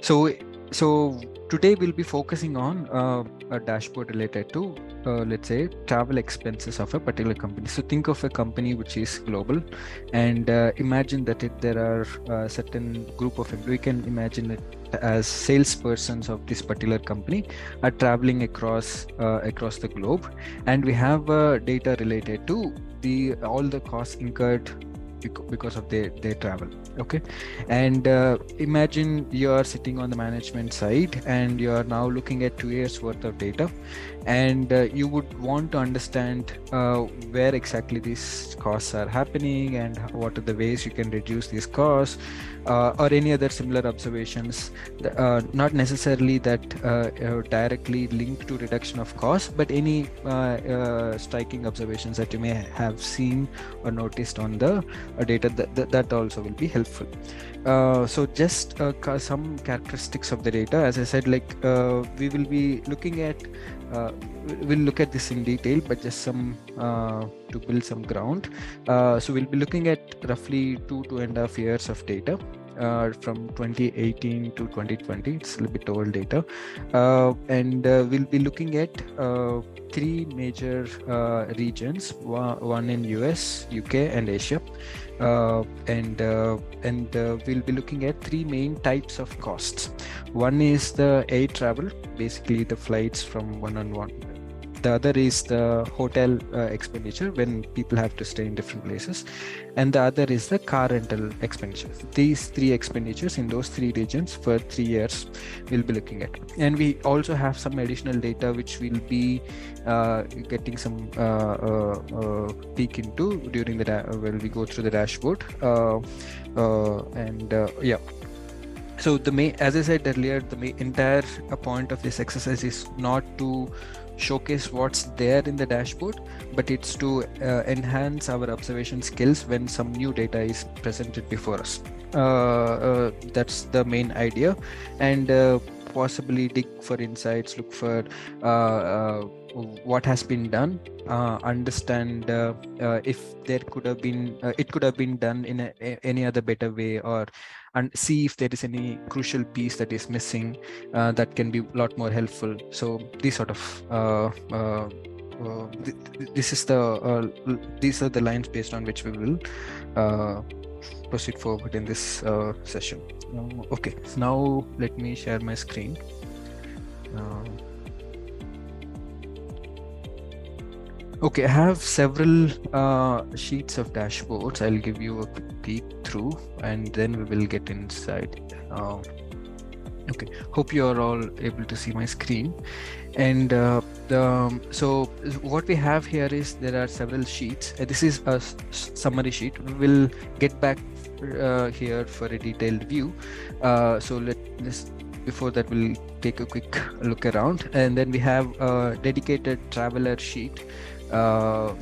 So today we'll be focusing on a dashboard related to, let's say, travel expenses of a particular company. So think of a company which is global, and imagine that there are a certain group of, we can imagine it as salespersons of this particular company are traveling across the globe, and we have data related to all the costs incurred because of their travel. Okay, and imagine you are sitting on the management side and you are now looking at 2 years worth of data, and you would want to understand where exactly these costs are happening and what are the ways you can reduce these costs, or any other similar observations, not necessarily that directly linked to reduction of cost, but any striking observations that you may have seen or noticed on the data, that also will be helpful. So just some characteristics of the data. As I said, like we will be looking at, we'll look at this in detail, but just some to build some ground. So we'll be looking at roughly 2.5 years of data. From 2018 to 2020, it's a little bit old data, and we'll be looking at 3 major regions, one in US, UK, and Asia, and we'll be looking at 3 main types of costs. One is the air travel, basically the flights from one-on-one. The other is the hotel expenditure when people have to stay in different places, and the other is the car rental expenditure. These 3 expenditures in those 3 regions for 3 years we'll be looking at. And we also have some additional data which we'll be getting some peek into during the when we go through the dashboard, yeah. So as I said earlier, the entire point of this exercise is not to showcase what's there in the dashboard, but it's to enhance our observation skills when some new data is presented before us. That's the main idea, and possibly dig for insights, look for what has been done, understand if there could have been it could have been done in any other better way, or and see if there is any crucial piece that is missing that can be a lot more helpful. So these sort of these are the lines based on which we will proceed forward in this session. Okay, now let me share my screen. Okay, I have several sheets of dashboards. I'll give you a quick peek through, and then we will get inside. Okay, hope you are all able to see my screen. And so what we have here is there are several sheets. This is a summary sheet. We will get back here for a detailed view. So let's before that we'll take a quick look around, and then we have a dedicated traveler sheet.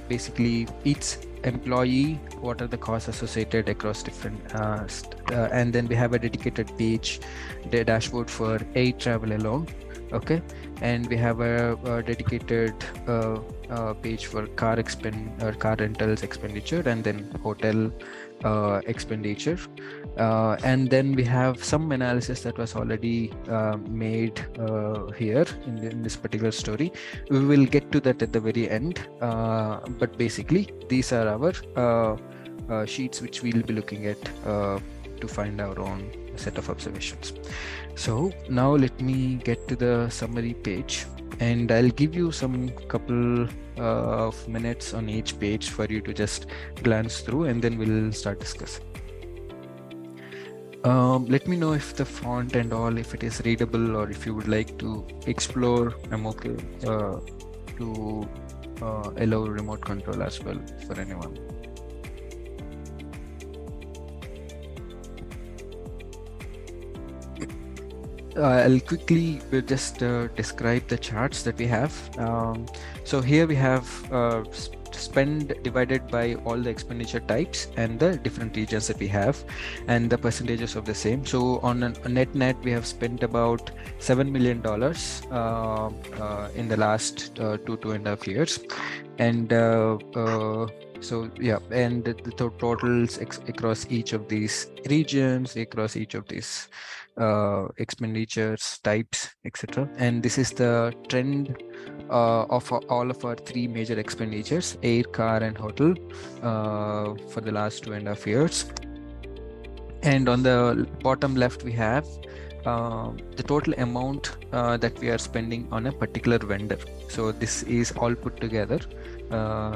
Basically each employee, what are the costs associated across different and then we have a dedicated page, the dashboard for air travel alone. Okay, and we have a dedicated page for car rentals expenditure, and then hotel expenditure, and then we have some analysis that was already made here in this particular story. We will get to that at the very end, but basically these are our sheets which we'll be looking at to find our own set of observations. So now let me get to the summary page, and I'll give you some couple of minutes on each page for you to just glance through, and then we'll start discussing. Let me know if the font and all, if it is readable, or if you would like to explore. I'm okay to allow remote control as well for anyone. I'll quickly just describe the charts that we have. So here we have spend divided by all the expenditure types and the different regions that we have, and the percentages of the same. So on a net we have spent about $7 million in the last 2.5 years, and so yeah, and the totals across each of these regions, across each of these expenditures types, etc. And this is the trend of all of our three major expenditures: air, car, and hotel, for the last 2.5 years. And on the bottom left, we have the total amount that we are spending on a particular vendor. So this is all put together.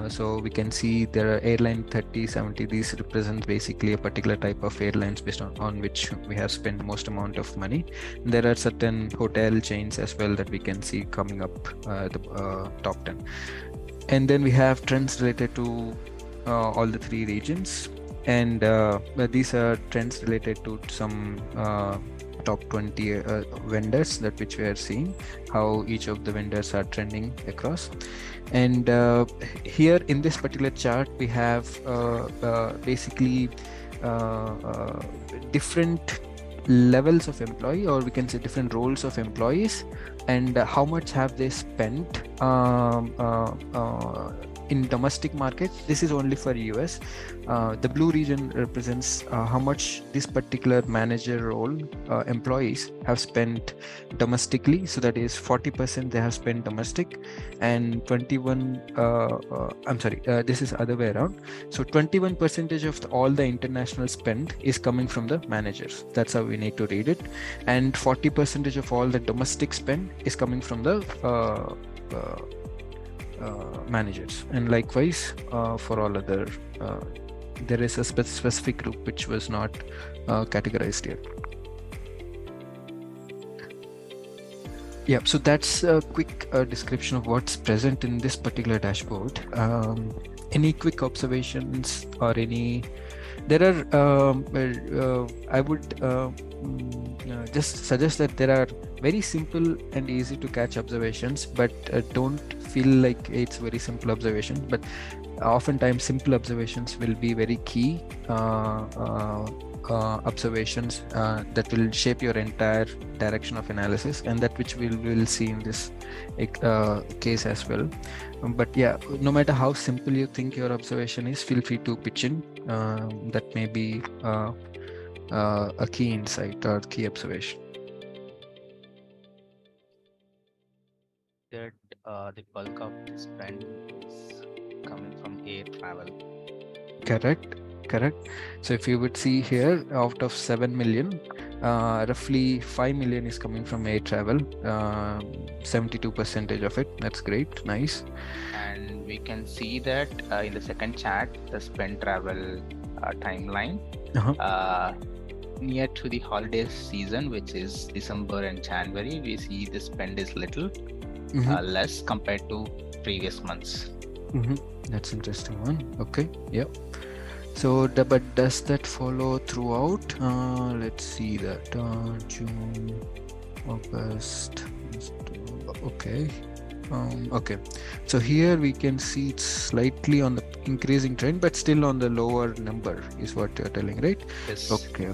So we can see there are airline 30, 70. These represent basically a particular type of airlines based on which we have spent most amount of money. There are certain hotel chains as well that we can see coming up the top 10. And then we have trends related to all the three regions. And these are trends related to some top 20 vendors that which we are seeing, how each of the vendors are trending across. And here in this particular chart, we have basically different levels of employee, or we can say different roles of employees, and how much have they spent in domestic market. This is only for US. The blue region represents how much this particular manager role employees have spent domestically. So that is 40% they have spent domestic, and 21 this is other way around. So 21% of all the international spend is coming from the managers. That's how we need to read it. And 40% of all the domestic spend is coming from the managers. And likewise for all other, there is a specific group which was not categorized here. Yeah, so that's a quick description of what's present in this particular dashboard. Any quick observations or any? There are, I would just suggest that there are very simple and easy to catch observations, but don't feel like it's very simple observation. But oftentimes simple observations will be very key observations that will shape your entire direction of analysis, and that which we will see in this case as well. But yeah, no matter how simple you think your observation is, feel free to pitch in. That may be a key insight or key observation. That the bulk of the spend is coming from air travel. Correct. So if you would see here, out of 7 million, roughly 5 million is coming from air travel, 72% of it. That's great. Nice. And we can see that in the second chart, the spend travel timeline. Near to the holiday season, which is December and January, we see the spend is little less compared to previous months. That's interesting one. Okay. Yep. So, but does that follow throughout? Let's see that. June, August. Okay. Okay. So here we can see it's slightly on the increasing trend, but still on the lower number is what you're telling, right? Yes. Okay.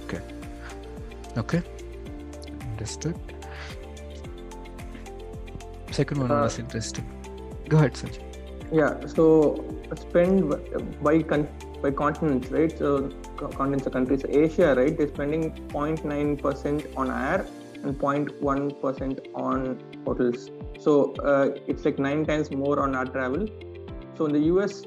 Understood. Second one was interesting. Go ahead, Sanjay. Yeah. So spend by continents, right? So continents or countries. Asia, right, is spending 0.9% on air and 0.1% on hotels. So it's like 9 times more on air travel. So in the US,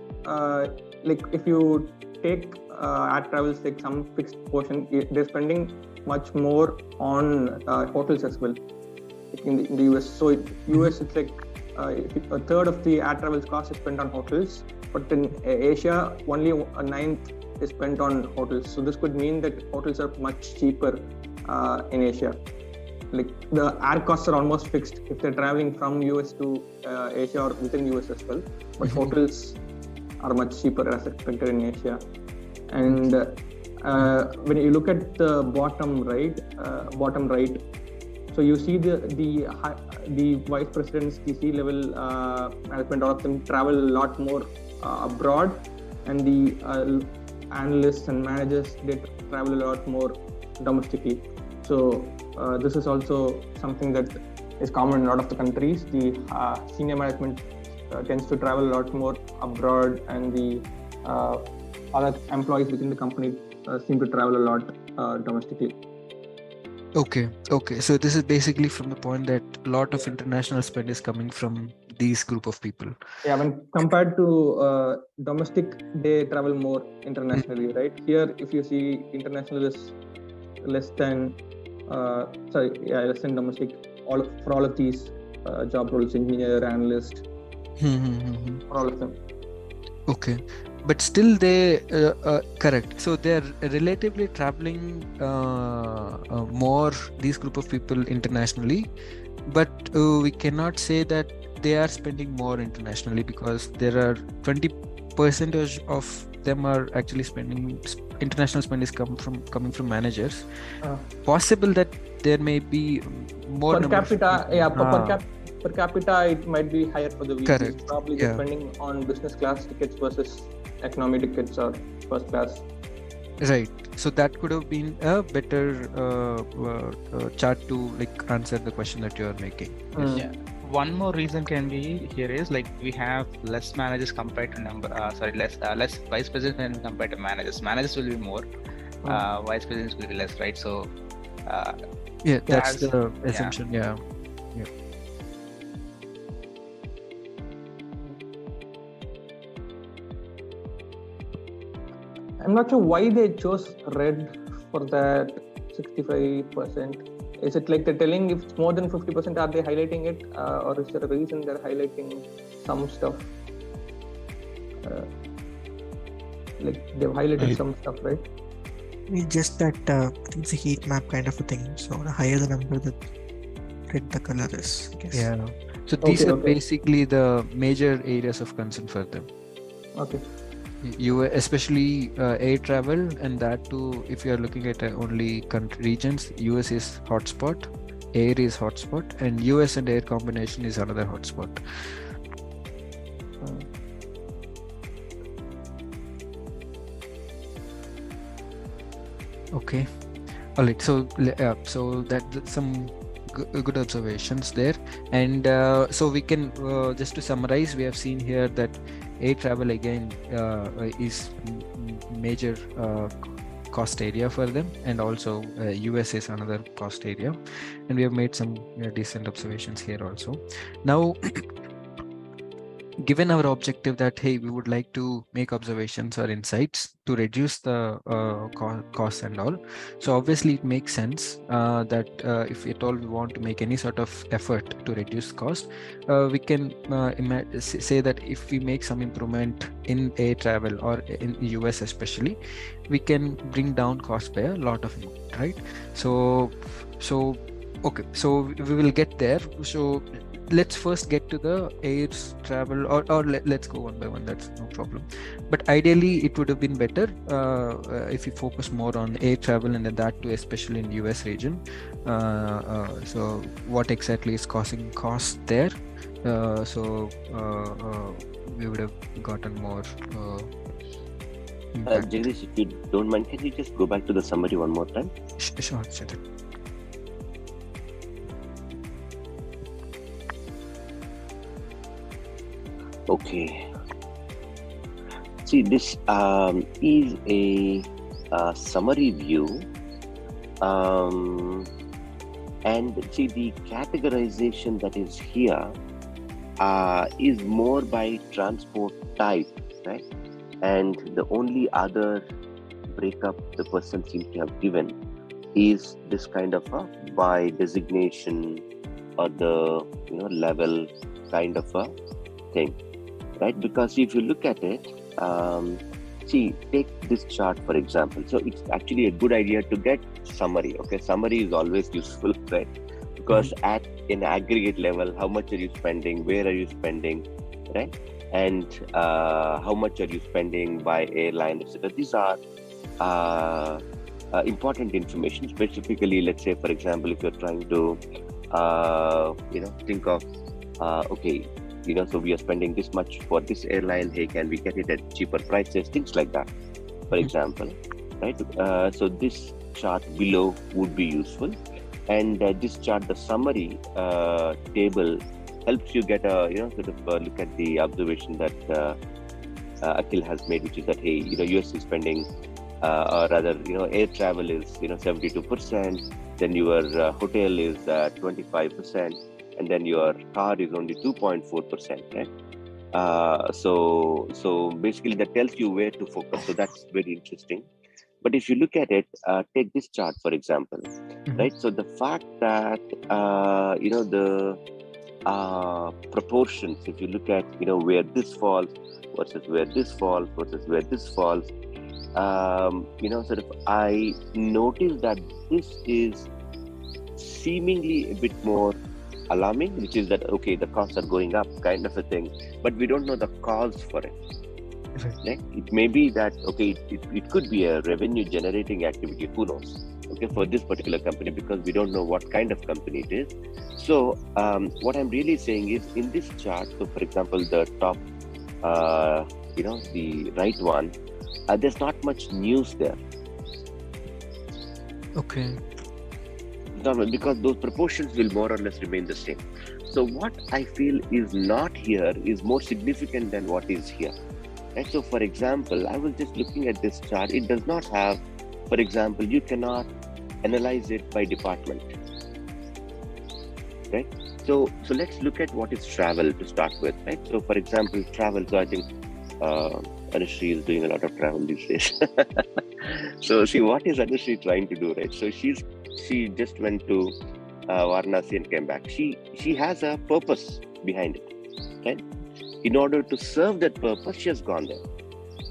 like if you take air travels, like some fixed portion, they're spending much more on hotels as well in the US. So US, it's like a third of the air travel's cost is spent on hotels, but in Asia, only a ninth is spent on hotels. So this could mean that hotels are much cheaper in Asia. Like the air costs are almost fixed if they're traveling from US to Asia or within US as well. But hotels are much cheaper as expected in Asia. And when you look at the bottom right, so you see the vice presidents, the C-level management, all of them travel a lot more abroad, and the analysts and managers, they travel a lot more domestically. So this is also something that is common in a lot of the countries. The senior management tends to travel a lot more abroad, and the other employees within the company seem to travel a lot domestically. Okay. So this is basically from the point that a lot of international spend is coming from these group of people. Yeah, when compared to domestic, they travel more internationally, right? Here, if you see, international is less than less than domestic. For all of these job roles, engineer, analyst, for all of them. Okay, but still they correct. So they're relatively traveling more, these group of people internationally, but we cannot say that they are spending more internationally, because there are 20% of them are actually spending international spend is coming from managers. Possible that there may be more per capita. Per capita, it might be higher for the VPs. Correct. Probably they're spending on business class tickets versus economy tickets or first class. Right. So that could have been a better chart to like answer the question that you are making. Yeah. One more reason can be here is like we have less managers compared to less vice presidents compared to managers. Managers will be more, vice presidents will be less, right? So that's the assumption. Yeah. I'm not sure why they chose red for that 65%. Is it like they're telling if it's more than 50%, are they highlighting it? Or is there a reason they're highlighting some stuff? Like they've highlighted some stuff, right? Just that it's a heat map kind of a thing. So the higher the number, the red the color is, I guess. Yeah. So these are basically the major areas of concern for them. Okay. You especially air travel, and that too, if you are looking at only country regions, US is hotspot, air is hotspot, and US and air combination is another hotspot. Okay. All right. So that's some good observations there, and so we can just to summarize, we have seen here that air travel again is major cost area for them, and also US is another cost area, and we have made some decent observations here also. Now given our objective that hey, we would like to make observations or insights to reduce the costs and all, so obviously it makes sense that if at all we want to make any sort of effort to reduce cost, we can say that if we make some improvement in air travel or in US especially, we can bring down cost by a lot of amount, right? So okay, so we will get there. So let's first get to the air travel, or let's go one by one, that's no problem. But ideally it would have been better if we focus more on air travel, and that too especially in US region. So what exactly is causing cost there? We would have gotten more Jagdish, if you don't mind, can you just go back to the summary one more time? Sure. Okay. See, this is a summary view, and see the categorization that is here is more by transport type, right? And the only other breakup the person seems to have given is this kind of a by designation or the level kind of a thing. Right, because if you look at it, take this chart for example. So it's actually a good idea to get summary. Okay, summary is always useful, right? Because at an aggregate level, how much are you spending? Where are you spending? Right, and how much are you spending by airline, etc. These are important information. Specifically, let's say for example, if you're trying to think of okay. So we are spending this much for this airline. Hey, can we get it at cheaper prices? Things like that, for example, right? So this chart below would be useful, and this chart, the summary table, helps you get a look at the observation that Akhil has made, which is that hey, US is spending or rather, air travel is 72%. Then your hotel is 25%, and then your car is only 2.4%. Right? So basically that tells you where to focus. So that's very interesting. But if you look at it, take this chart for example, right? So the fact that the proportions, if you look at where this falls versus where this falls versus where this falls, sort of I noticed that this is seemingly a bit more alarming, which is that okay, the costs are going up kind of a thing, but we don't know the cause for it. Right? It may be that okay, it could be a revenue generating activity, who knows, okay, for this particular company, because we don't know what kind of company it is. So what I'm really saying is, in this chart, so for example the top the right one, there's not much news there. Okay. Because those proportions will more or less remain the same. So what I feel is not here is more significant than what is here. Right? So for example, I was just looking at this chart. It does not have, for example, you cannot analyze it by department. Right? So let's look at what is travel to start with. Right? So for example, travel. So I think Anushree is doing a lot of travel these days. So see, what is Anushree trying to do, right? So she just went to Varanasi and came back. She has a purpose behind it, right? In order to serve that purpose, she has gone there,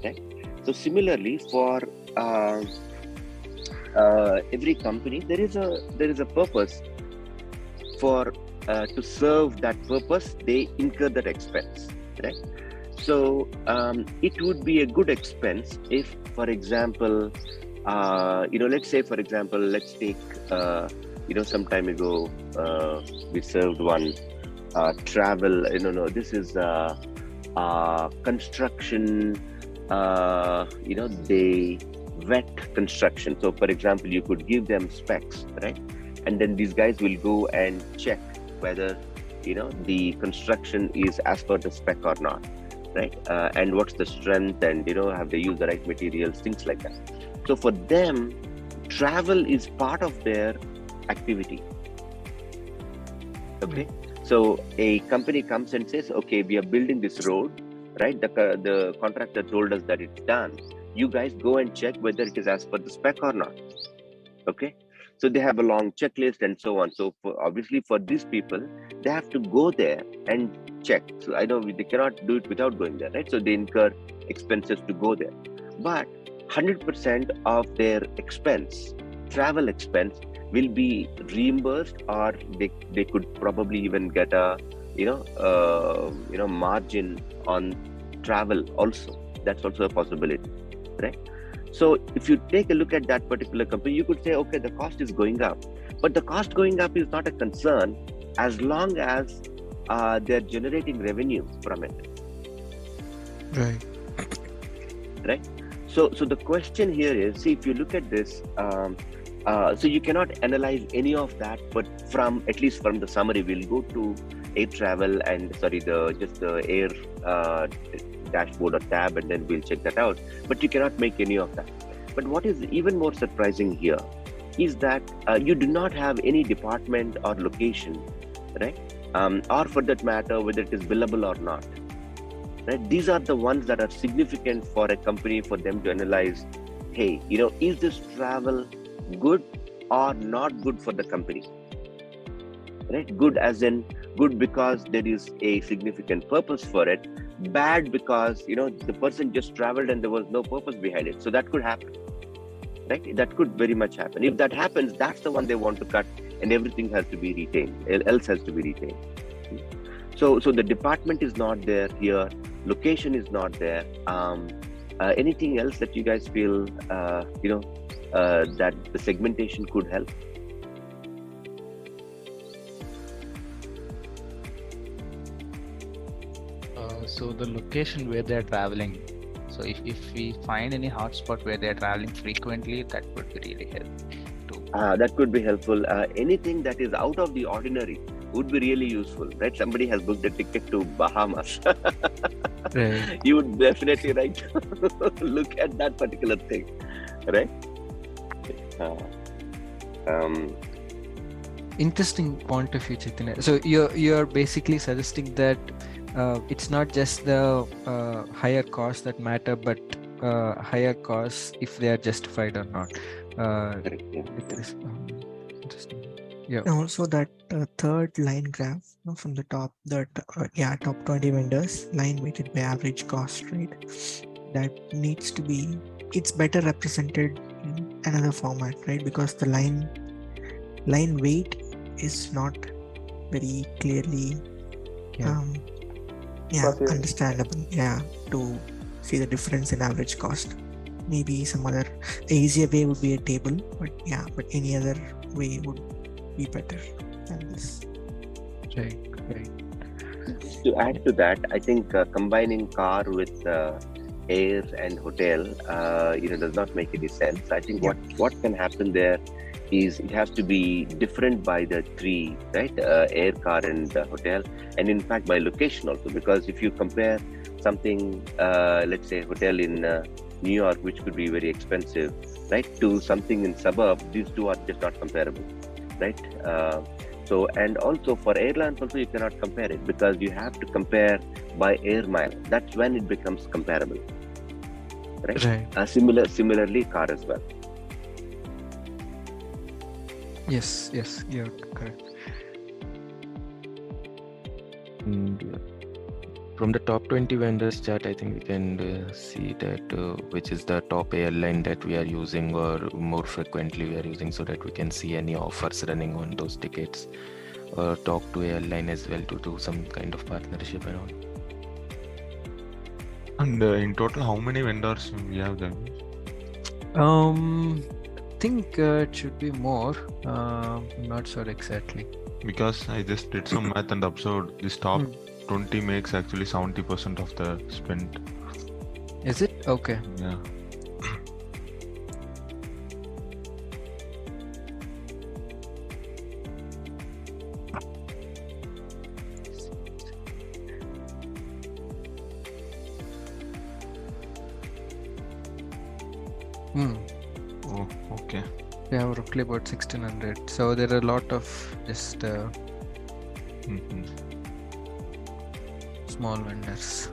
right? So similarly, for every company, there is a purpose. For to serve that purpose, they incur that expense, right? So it would be a good expense if, for example, let's say, for example, let's take, some time ago, we served one travel, this is construction, they vet construction. So for example, you could give them specs, right? And then these guys will go and check whether, the construction is as per the spec or not. Right, and what's the strength, and have they used the right materials, things like that. So for them, travel is part of their activity. Okay, so a company comes and says, okay, we are building this road, right? The contractor told us that it's done. You guys go and check whether it is as per the spec or not. Okay, so they have a long checklist and so on. So obviously for these people, they have to go there and check. So I know they cannot do it without going there, right? So they incur expenses to go there. But 100% of their expense, travel expense, will be reimbursed, or they could probably even get a margin on travel also. That's also a possibility, right? So if you take a look at that particular company, you could say, okay, the cost is going up, but the cost going up is not a concern as long as they're generating revenue from it. Right. Right. So the question here is, see, if you look at this, so you cannot analyze any of that, but at least from the summary, we'll go to air travel and the air dashboard or tab, and then we'll check that out. But you cannot make any of that. But what is even more surprising here is that you do not have any department or location, right? Or for that matter, whether it is billable or not, right? These are the ones that are significant for a company, for them to analyze, hey, is this travel good or not good for the company, right? Good as in good because there is a significant purpose for it, bad because, the person just traveled and there was no purpose behind it. So that could happen, right? That could very much happen. If that happens, that's the one they want to cut, and everything has to be retained, else has to be retained. So the department is not there here, location is not there. Anything else that you guys feel, that the segmentation could help? So the location where they're traveling. So if we find any hotspot where they're traveling frequently, that would be really helpful. That could be helpful. Anything that is out of the ordinary would be really useful, right? Somebody has booked a ticket to Bahamas. Right. You would definitely look at that particular thing, right? Interesting point of view, Chaitanya. So you're basically suggesting that it's not just the higher costs that matter, but higher costs if they are justified or not. Correct, yeah. Interesting. Yeah. And also that third line graph from the top, that top 20 vendors, line weighted by average cost, right? That needs to be, it's better represented in another format, right? Because the line weight is not very clearly Possible. understandable, to see the difference in average cost. Maybe some other easier way would be a table, but any other way would be better than this. Right. Just to add to that, I think combining car with air and hotel, does not make any sense. I think what can happen there is it has to be different by the three, right? Air, car, and hotel, and in fact by location also. Because if you compare something, let's say hotel in New York, which could be very expensive, right, to something in suburb, these two are just not comparable, right? So, and also for airlines also you cannot compare it, because you have to compare by air mile. That's when it becomes comparable, right? Similarly car as well. Yes, you're correct. From the top 20 vendors chart, I think we can see that which is the top airline that we are using or more frequently we are using, so that we can see any offers running on those tickets, or talk to airline as well to do some kind of partnership and all. And in total, how many vendors we have then? I think it should be more. I'm not sure exactly. Because I just did some math and observed this top 20 makes actually 70% of the spend. Is it? Okay. Yeah. Oh, okay. Yeah, roughly about 1600. So there are a lot of just small vendors.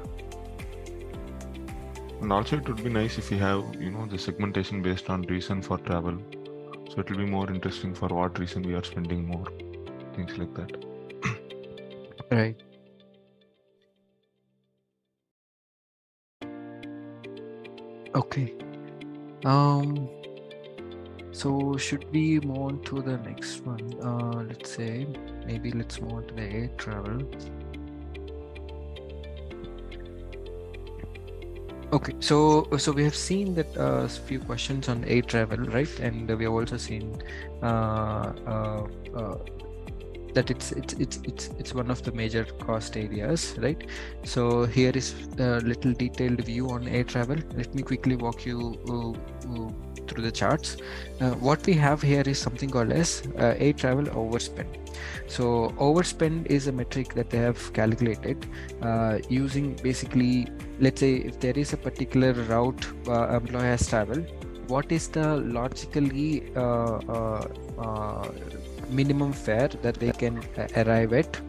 And also it would be nice if you have, the segmentation based on reason for travel. So it will be more interesting for what reason we are spending more, things like that. Right. Okay. So should we move on to the next one? Let's move on to the air travel. Okay, so we have seen that a few questions on air travel, right? And we have also seen that it's one of the major cost areas, right? So here is a little detailed view on air travel. Let me quickly walk you through the charts. What we have here is something called as air travel overspend. So overspend is a metric that they have calculated using basically, let's say if there is a particular route employee has traveled, what is the logically minimum fare that they can arrive at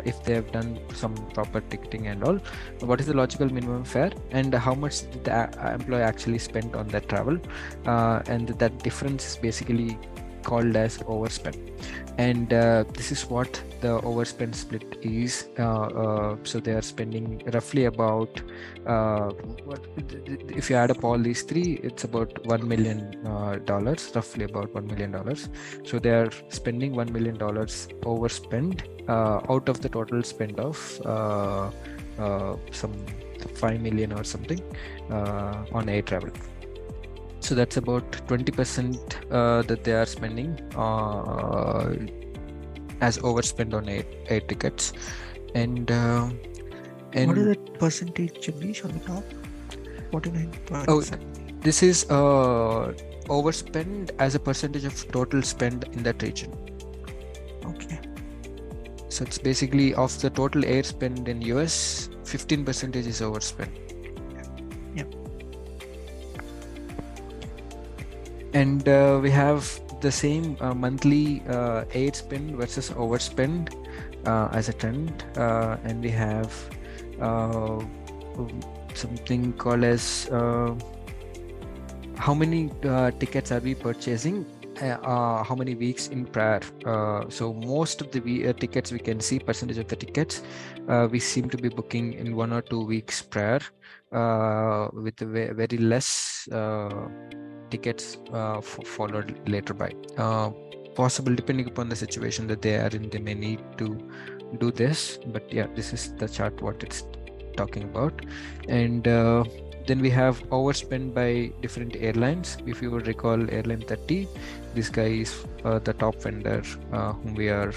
if they have done some proper ticketing and all. What is the logical minimum fare, and how much did the employee actually spend on that travel, and that difference is basically called as overspend. And this is what the overspend split is. So they are spending roughly about if you add up all these three, it's about $1 million, roughly about $1 million. So they are spending $1 million overspend out of the total spend of some 5 million or something on air travel. So that's about 20% that they are spending as overspend on air tickets. And what is the percentage, Jagdish, on the top? 49%. Oh, this is overspend as a percentage of total spend in that region. Okay. So it's basically of the total air spend in US, 15% is overspend. Yep. And we have the same monthly aid spend versus overspend as a trend, and we have something called as how many tickets are we purchasing, how many weeks in prior. So most of the tickets we can see, percentage of the tickets we seem to be booking in 1 or 2 weeks prior, with very less tickets followed later by. Possible, depending upon the situation that they are in, they may need to do this, but yeah, this is the chart what it's talking about. And then we have overspend by different airlines. If you would recall airline 30, this guy is the top vendor whom we have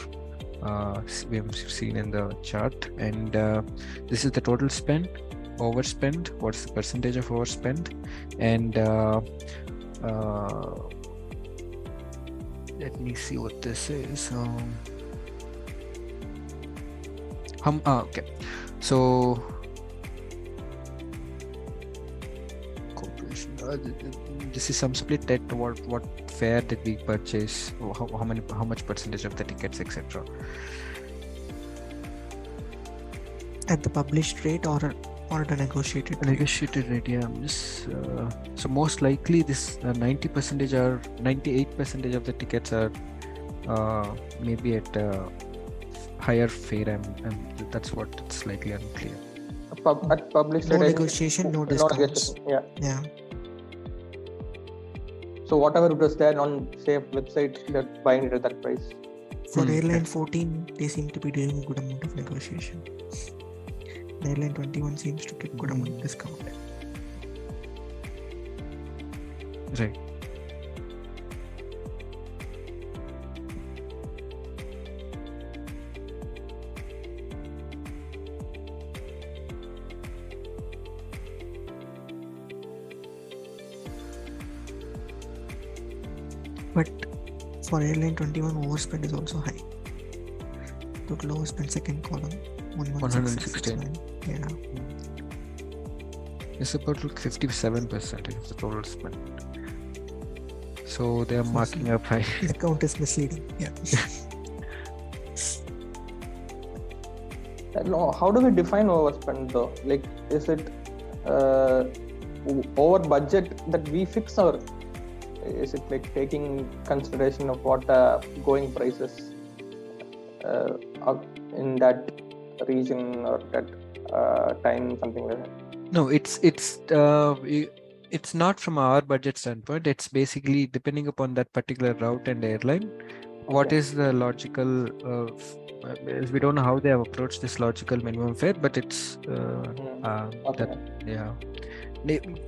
seen in the chart. And this is the total spend, overspend, what's the percentage of overspend, and let me see what this is. Okay, so corporation. This is some split at what fare did we purchase? How much percentage of the tickets, etc. At the published rate or the negotiated rate? Negotiated rate, yeah. So most likely this 90% or 98% of the tickets are maybe at higher fare, and that's what it's slightly unclear. At published No rate, negotiation, no discounts. Yeah. So whatever it was there on say website, they're buying it at that price. For airline 14, they seem to be doing a good amount of negotiation. The airline 21 seems to give good amount of discount. Right. But for airline 21, overspend is also high. Total overspend, second column, 116. Yeah. It's about 57% of the total spend. So they are marking up high. The count is misleading. Yeah. No, how do we define overspend though? Like, is it over budget that we fix, or is it like taking consideration of what going prices in that region or that time, something like that? No, it's not from our budget standpoint. It's basically depending upon that particular route and airline. What is the logical? We don't know how they have approached this logical minimum fare, but it's that, yeah.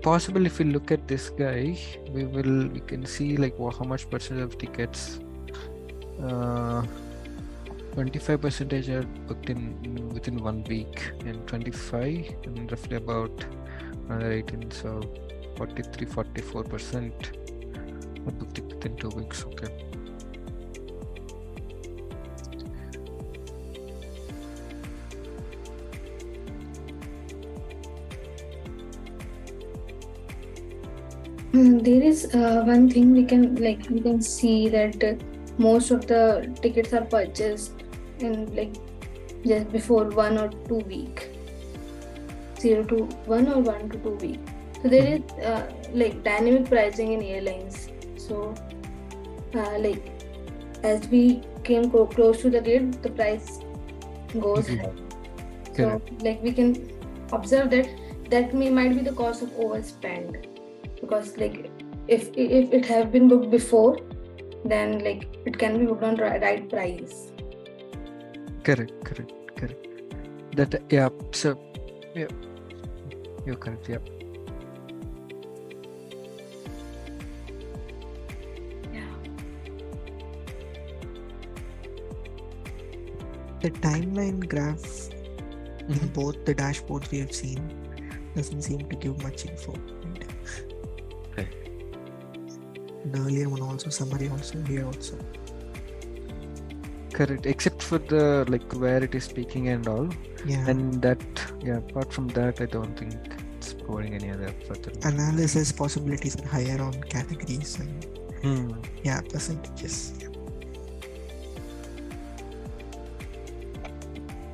Possible if we look at this guy, we can see like how much percent of tickets. 25% are booked in within 1 week, and 25, and roughly about another 18. So 44% are booked within 2 weeks. Okay. There is one thing we can see that most of the tickets are purchased in just before 1 or 2 week, 0 to 1 or 1 to 2 week. So there is dynamic pricing in airlines. So as we came close to the date, the price goes high. So we can observe that might be the cause of overspend, because if it have been booked before, then it can be booked on right price. Correct. That, yeah. So yeah, you're correct. Yeah. The timeline graph in both the dashboards we have seen doesn't seem to give much info. Right. The earlier one also, summary also, here also. Correct, except for the where it is speaking and all. Yeah. And that, yeah, apart from that, I don't think it's providing any other further analysis possibilities are higher on categories and Yeah, percentages.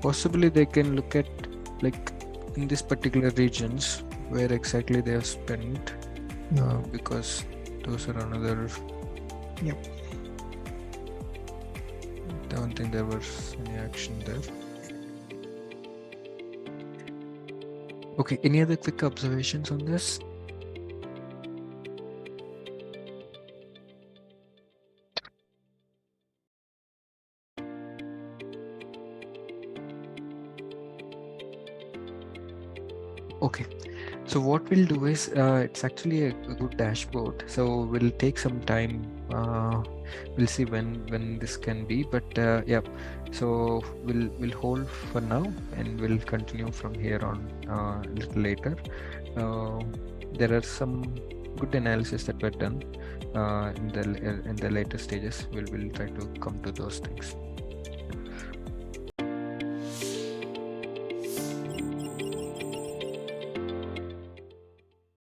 Possibly they can look at like in this particular regions where exactly they have spent, because those are another. Yep. Don't think there was any action there. Okay, any other quick observations on this? Okay, so what we'll do is it's actually a good dashboard. So we'll take some time. We'll see when this can be, but yeah. So we'll hold for now, and we'll continue from here on a little later. There are some good analysis that were done in the later stages. We'll try to come to those things.